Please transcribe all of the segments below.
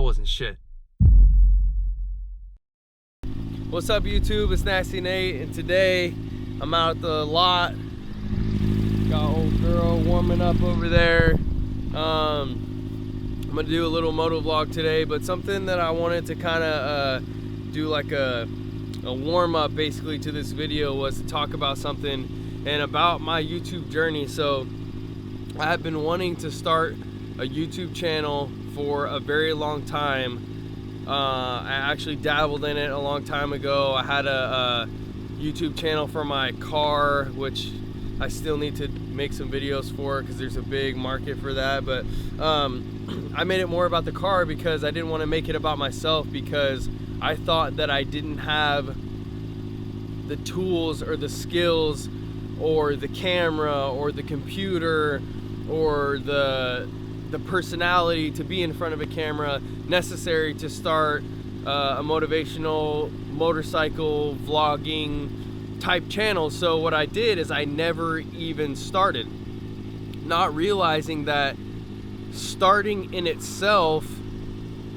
wasn't shit. What's up YouTube, it's Nasty Nate, and today I'm out at the lot. Got old girl warming up over there. I'm gonna do a little moto vlog today, but something that I wanted to kind of do like a warm-up basically to this video was to talk about something and about my YouTube journey. So I have been wanting to start a YouTube channel for a very long time. I actually dabbled in it a long time ago. I had a YouTube channel for my car, which I still need to make some videos for because there's a big market for that. But I made it more about the car because I didn't want to make it about myself, because I thought that I didn't have the tools or the skills or the camera or the computer or the personality to be in front of a camera necessary to start a motivational motorcycle vlogging type channel. So what I did is I never even started, not realizing that starting in itself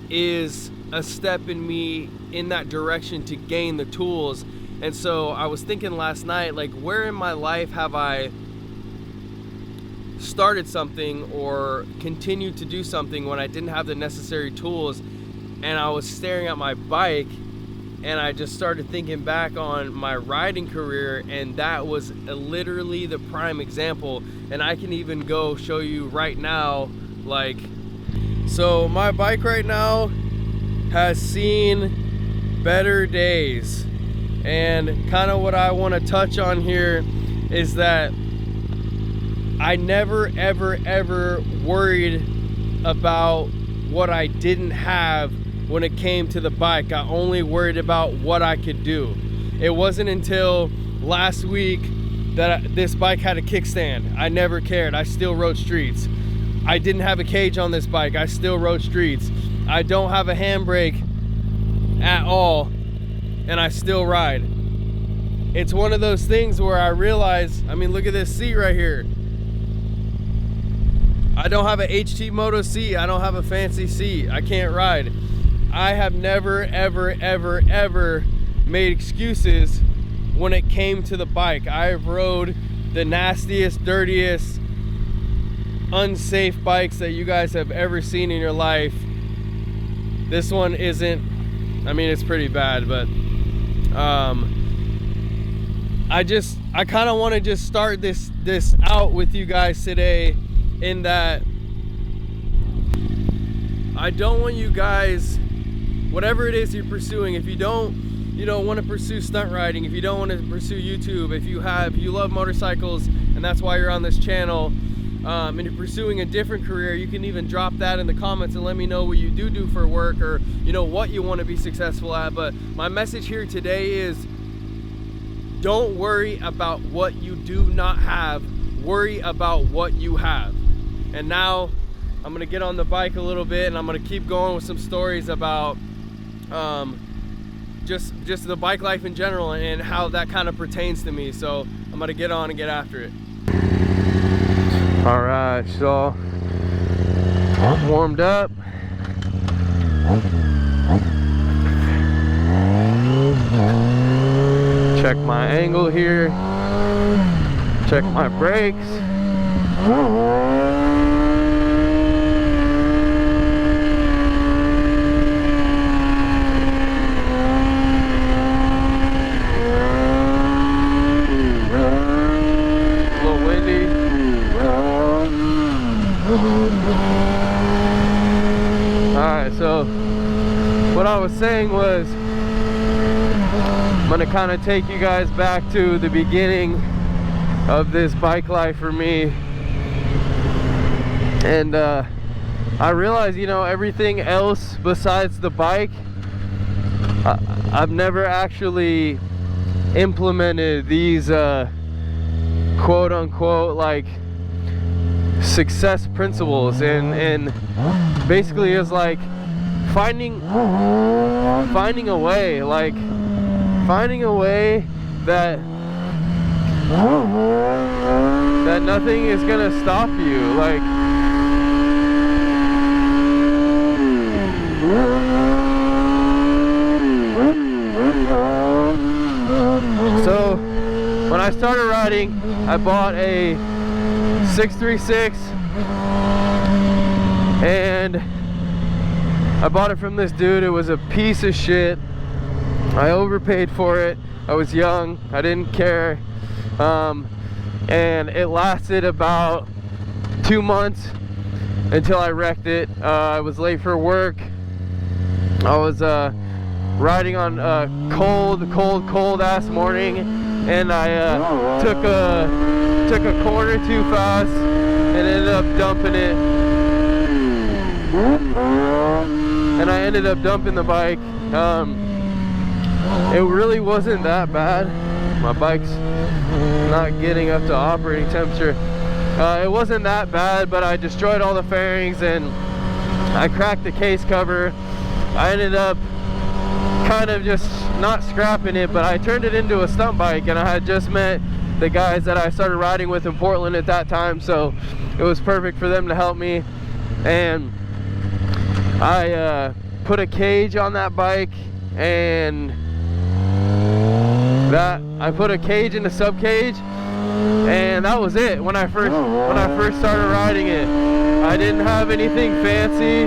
is a step in me in that direction to gain the tools. And so I was thinking last night, like, where in my life have I started something or continued to do something when I didn't have the necessary tools? And I was staring at my bike and I just started thinking back on my riding career, and that was literally the prime example. And I can even go show you right now, like, so my bike right now has seen better days. And kind of what I want to touch on here is that I never ever worried about what I didn't have when it came to the bike. I only worried about what I could do. It wasn't until last week that this bike had a kickstand. I never cared. I still rode streets. I didn't have a cage on this bike. I still rode streets. I don't have a handbrake at all, and I still ride. It's one of those things where I realize, I mean, look at this seat right here. I don't have a HT Moto seat. I don't have a fancy seat. I can't ride. I have never ever made excuses when it came to the bike. I've rode the nastiest, dirtiest, unsafe bikes that you guys have ever seen in your life. This one isn't, I mean, it's pretty bad, but I kind of want to just start this out with you guys today, in that I don't want you guys, whatever it is you're pursuing, if you don't want to pursue stunt riding, if you don't want to pursue YouTube, if you love motorcycles and that's why you're on this channel, and you're pursuing a different career, you can even drop that in the comments and let me know what you do for work, or what you want to be successful at. But my message here today is, don't worry about what you do not have, worry about what you have. And now I'm gonna get on the bike a little bit, and I'm gonna keep going with some stories about just the bike life in general and how that kind of pertains to me. So I'm gonna get on and get after it. All right, so I'm warmed up. Check my angle here. Check my brakes. Alright, so what I was saying was, I'm gonna kind of take you guys back to the beginning of this bike life for me. And I realized, everything else besides the bike, I've never actually implemented these quote unquote like success principles, and basically it's like finding a way, that nothing is gonna stop you. Like, riding, I bought a 636, and I bought it from this dude. It was a piece of shit. I overpaid for it. I was young, I didn't care, and it lasted about 2 months until I wrecked it. I was late for work. I was riding on a cold ass morning, and I took a corner too fast and ended up dumping it. And I ended up dumping the bike. It really wasn't that bad. My bike's not getting up to operating temperature. It wasn't that bad, but I destroyed all the fairings and I cracked the case cover. I ended up kind of just not scrapping it, but I turned it into a stunt bike, and I had just met the guys that I started riding with in Portland at that time, so it was perfect for them to help me. And I put a cage on that bike, and I put a cage in the sub cage, and that was it. When I first started riding it, I didn't have anything fancy.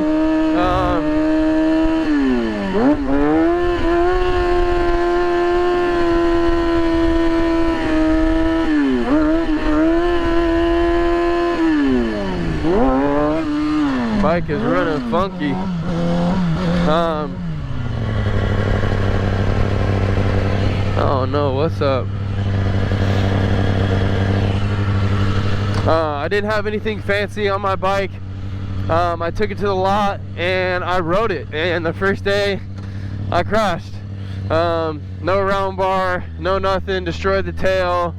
Bike is running funky. Oh no, what's up? I didn't have anything fancy on my bike. I took it to the lot and I rode it, and the first day I crashed. No round bar, no nothing, destroyed the tail,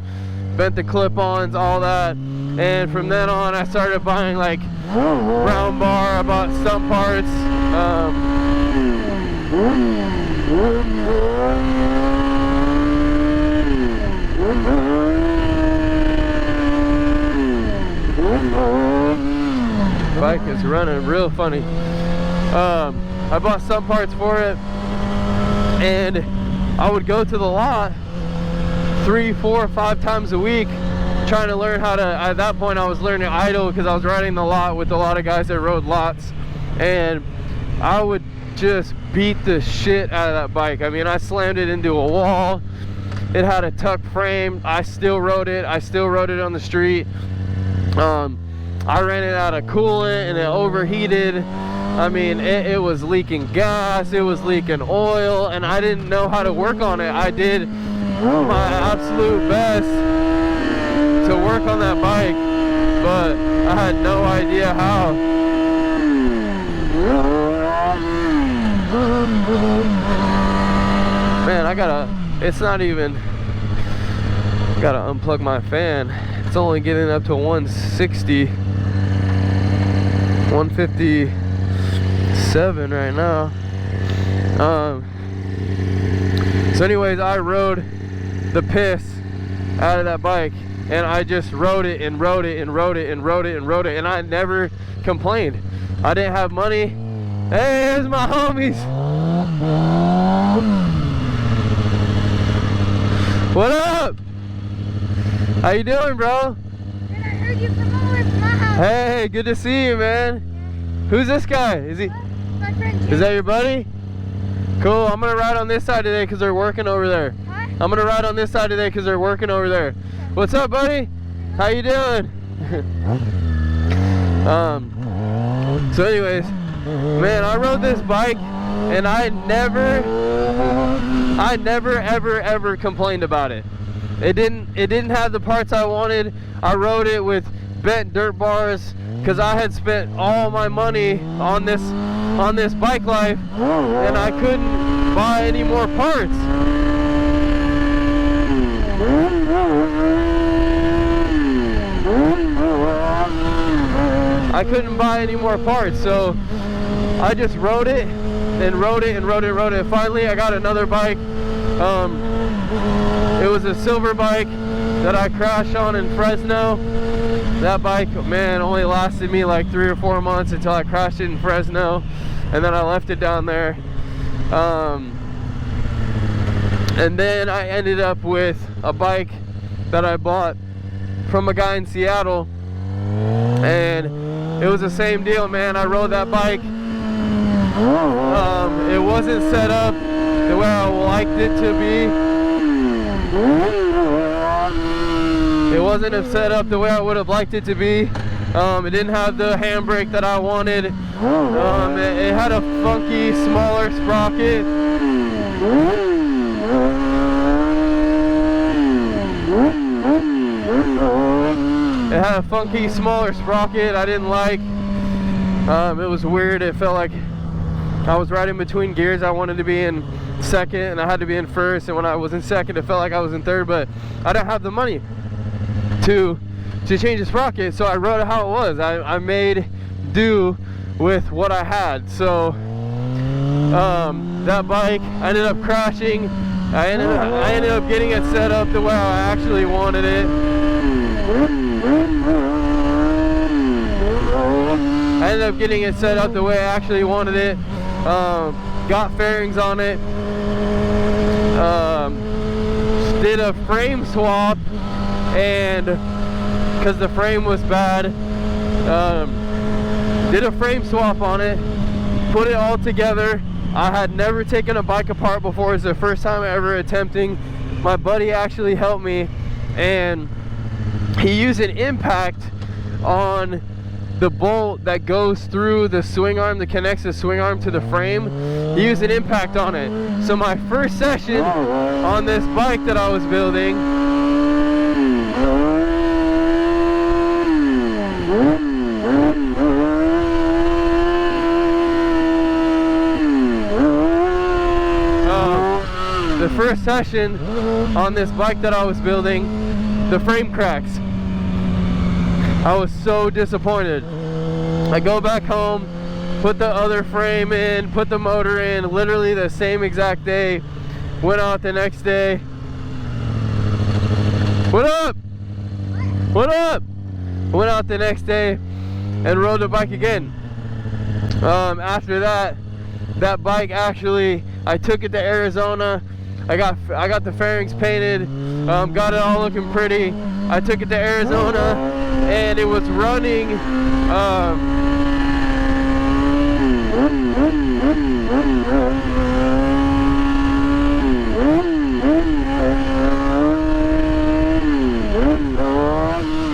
bent the clip-ons, all that. And from then on I started buying like round bar, I bought stunt parts. Bike is running real funny. I bought stunt parts for it, and I would go to the lot 3, 4, 5 times a week trying to learn how to, at that point I was learning idle because I was riding the lot with a lot of guys that rode lots, and I would just beat the shit out of that bike. I mean, I slammed it into a wall. It had a tuck frame. I still rode it. I still rode it on the street. I ran it out of coolant and it overheated. I mean, it was leaking gas, it was leaking oil, and I didn't know how to work on it. I did my absolute best to work on that bike, but I had no idea how. Man, it's not even, gotta unplug my fan. It's only getting up to 160, 157 right now. So anyways, I rode the piss out of that bike, and I just rode it and rode it and rode it and rode it and rode it, and I never complained. I didn't have money. Hey, here's my homies. What up? How you doing, bro? Good, I heard you from all the way from my house. Hey, good to see you, man. Yeah. Who's this guy? Is he? My friend Jake. Is that your buddy? Cool. I'm gonna ride on this side today because they're working over there. What? I'm gonna ride on this side today because they're working over there. Okay. What's up, buddy? How you doing? So anyways, man, I rode this bike and I never ever complained about it. It didn't have the parts I wanted. I rode it with bent dirt bars because I had spent all my money on this bike life, and I couldn't buy any more parts. I couldn't buy any more parts, so I just rode it and rode it and rode it and rode it. Finally, I got another bike. It was a silver bike that I crashed on in Fresno. That bike, man, only lasted me like 3 or 4 months until I crashed it in Fresno, and then I left it down there. And then I ended up with a bike that I bought from a guy in Seattle, and it was the same deal, man. I rode that bike. It wasn't set up the way I liked it to be. It wasn't set up the way I would have liked it to be. It didn't have the handbrake that I wanted. It had a funky, smaller sprocket. It had a funky, smaller sprocket I didn't like. It was weird. It felt like I was riding between gears. I wanted to be in second and I had to be in first, and when I was in second it felt like I was in third, but I didn't have the money to change the sprocket, so I rode it how it was. I made do with what I had. So that bike, I ended up crashing. I ended up getting it set up the way I actually wanted it. I ended up getting it set up the way I actually wanted it. Got fairings on it. Did a frame swap, and because the frame was bad, did a frame swap on it, put it all together. I had never taken a bike apart before. It was the first time ever attempting. My buddy actually helped me, and he used an impact on the bolt that goes through the swing arm, that connects the swing arm to the frame. He used an impact on it. So my first session on this bike that I was building, the first session on this bike that I was building, the frame cracks. I was so disappointed. I go back home, put the other frame in, put the motor in, literally the same exact day. Went out the next day. What up? What up? Went out the next day and rode the bike again. After that bike, actually, I took it to Arizona. I got the fairings painted, got it all looking pretty. I took it to Arizona, and it was running.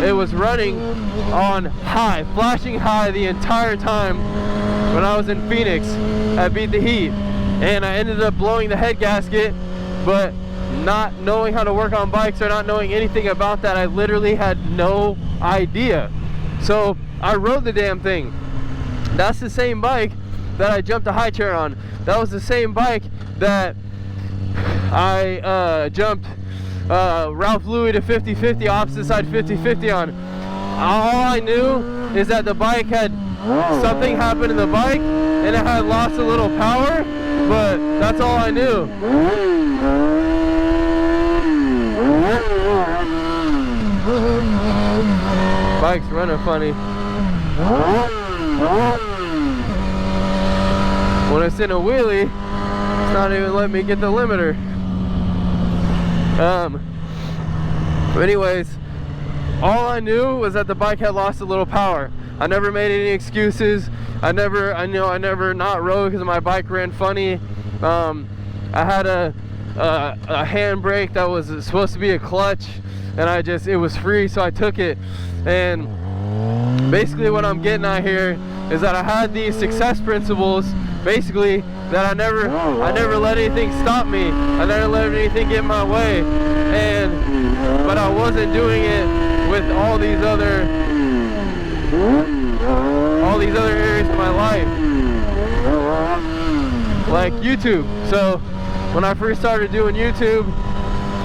It was running on high, flashing high the entire time when I was in Phoenix at Beat the Heat, and I ended up blowing the head gasket. But not knowing how to work on bikes or not knowing anything about that, I literally had no idea. So I rode the damn thing. That's the same bike that I jumped a high chair on. That was the same bike that I jumped Ralph Louis to 50-50, opposite side 50-50 on. All I knew is that the bike had something happened in the bike and it had lost a little power, but that's all I knew. Bike's running funny. When it's in a wheelie, it's not even letting me get the limiter. Anyways, all I knew was that the bike had lost a little power. I never made any excuses. I never not rode because my bike ran funny. I had a handbrake that was supposed to be a clutch, and it was free, so I took it. And basically what I'm getting at here is that I had these success principles, basically, that I never let anything stop me. I never let anything get in my way. But I wasn't doing it with all these other areas of my life, like YouTube. So when I first started doing YouTube,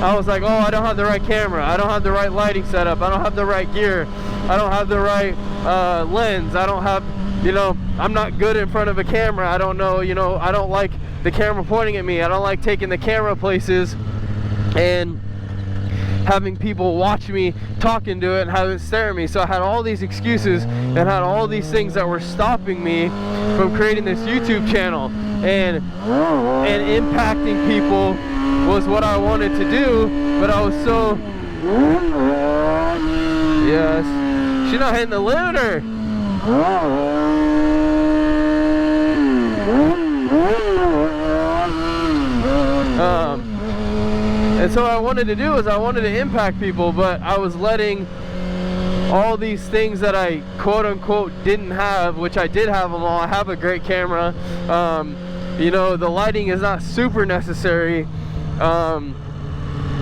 I was like, oh, I don't have the right camera, I don't have the right lighting setup, I don't have the right gear, I don't have the right lens, I don't have, I'm not good in front of a camera. I don't know, I don't like the camera pointing at me. I don't like taking the camera places and having people watch me talk into it and have it stare at me. So I had all these excuses and had all these things that were stopping me from creating this YouTube channel, and impacting people was what I wanted to do, but I was so Yes. She's not hitting the limiter. And so what I wanted to do is I wanted to impact people, but I was letting all these things that I quote unquote didn't have, which I did have them all. I have a great camera. You know, the lighting is not super necessary.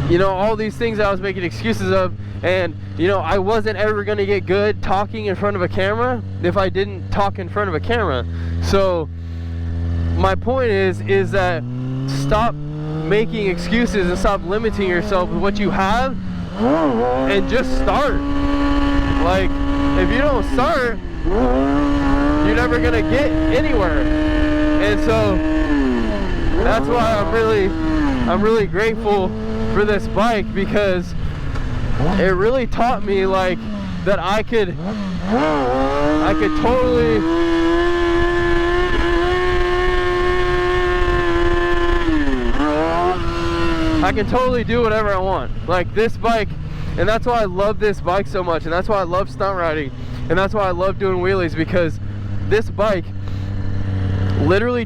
You know, all these things I was making excuses of, and you know, I wasn't ever going to get good talking in front of a camera if I didn't talk in front of a camera. So my point is that stop making excuses and stop limiting yourself with what you have and just start. Like, if you don't start, you're never gonna get anywhere. And so that's why I'm really grateful for this bike, because it really taught me like that I could totally do whatever I want. Like this bike, and that's why I love this bike so much, and that's why I love stunt riding, and that's why I love doing wheelies, because this bike literally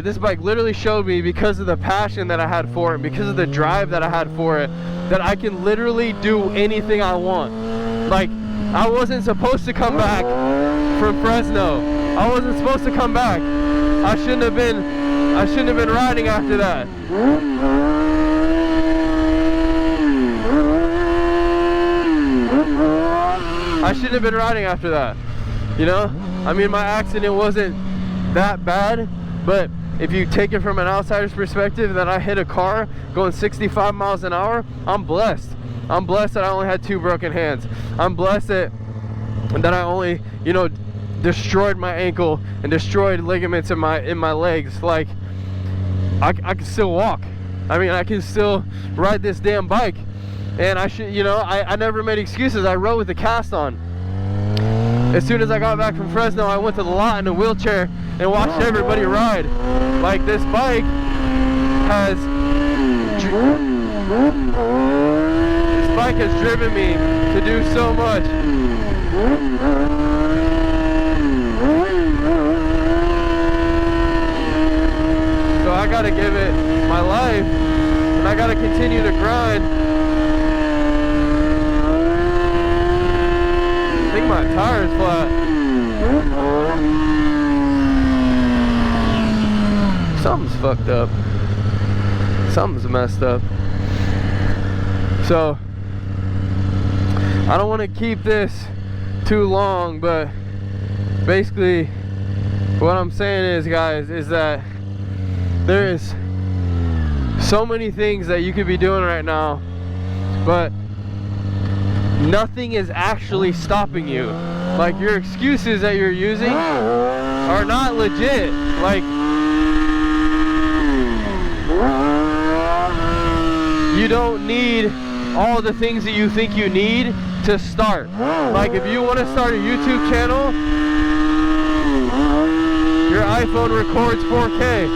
this bike literally showed me, because of the passion that I had for it, because of the drive that I had for it, that I can literally do anything I want. Like, I wasn't supposed to come back from Fresno. I wasn't supposed to come back. I shouldn't have been riding after that. I shouldn't have been riding after that. You know? I mean, my accident wasn't that bad, but if you take it from an outsider's perspective, that I hit a car going 65 miles an hour, I'm blessed. I'm blessed that I only had 2 broken hands. I'm blessed that I only, you know, destroyed my ankle and destroyed ligaments in my legs. Like, I can still walk. I mean, I can still ride this damn bike. And I should, you know, I never made excuses. I rode with the cast on. As soon as I got back from Fresno, I went to the lot in a wheelchair and watched everybody ride. Like, this bike has driven me to do so much. So I gotta give it my life, and I gotta continue to grind. I think my tire's flat. Something's fucked up. Something's messed up. So I don't want to keep this too long, but basically what I'm saying is, guys, is that there is so many things that you could be doing right now, but nothing is actually stopping you. Like, your excuses that you're using are not legit. Like, you don't need all the things that you think you need to start. Like, if you want to start a YouTube channel, your iPhone records 4K.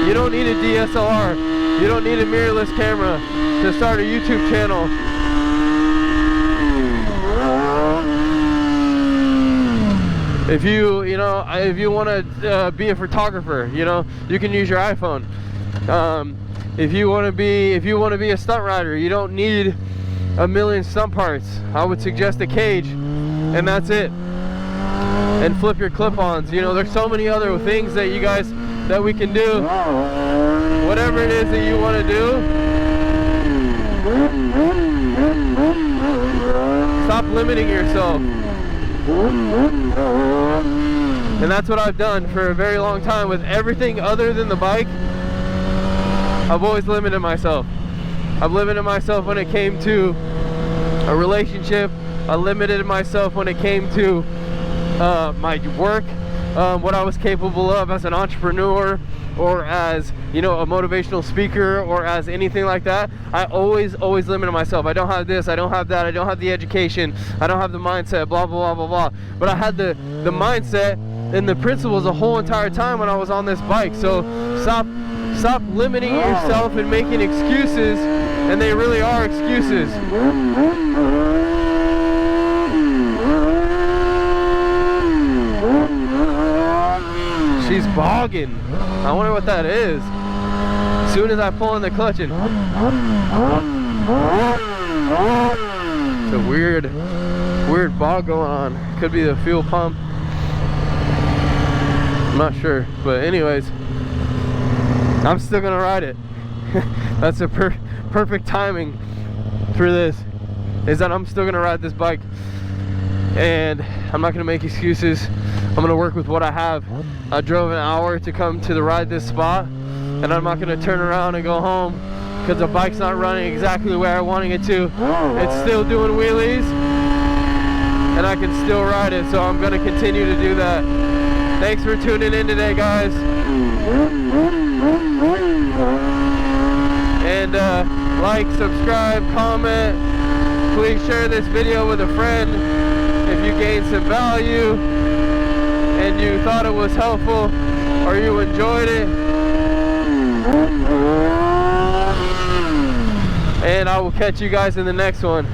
You don't need a DSLR. You don't need a mirrorless camera to start a YouTube channel. If you want to be a photographer, you know, you can use your iPhone. If you want to be a stunt rider, you don't need a million stunt parts. I would suggest a cage, and that's it. And flip your clip-ons. You know, there's so many other things that that we can do. Whatever it is that you want to do, stop limiting yourself. And that's what I've done for a very long time with everything other than the bike. I've always limited myself. I've limited myself when it came to a relationship. I limited myself when it came to my work, what I was capable of as an entrepreneur, or as, you know, a motivational speaker, or as anything like that. I always limited myself. I don't have this, I don't have that, I don't have the education, I don't have the mindset, blah blah blah blah blah. But I had the mindset and the principles the whole entire time when I was on this bike. So stop Stop limiting yourself and making excuses, and they really are excuses. She's bogging. I wonder what that is. As soon as I pull in the clutch and it's a weird bog going on. Could be the fuel pump. I'm not sure, but anyways, I'm still gonna ride it. That's a perfect timing for this, is that I'm still gonna ride this bike, and I'm not gonna make excuses. I'm gonna work with what I have. I drove an hour to come to the ride this spot, and I'm not gonna turn around and go home because the bike's not running exactly where I wanted it to. It's still doing wheelies, and I can still ride it, so I'm gonna continue to do that. Thanks for tuning in today, guys. And like, subscribe, comment. Please share this video with a friend if you gained some value and you thought it was helpful or you enjoyed it. And I will catch you guys in the next one.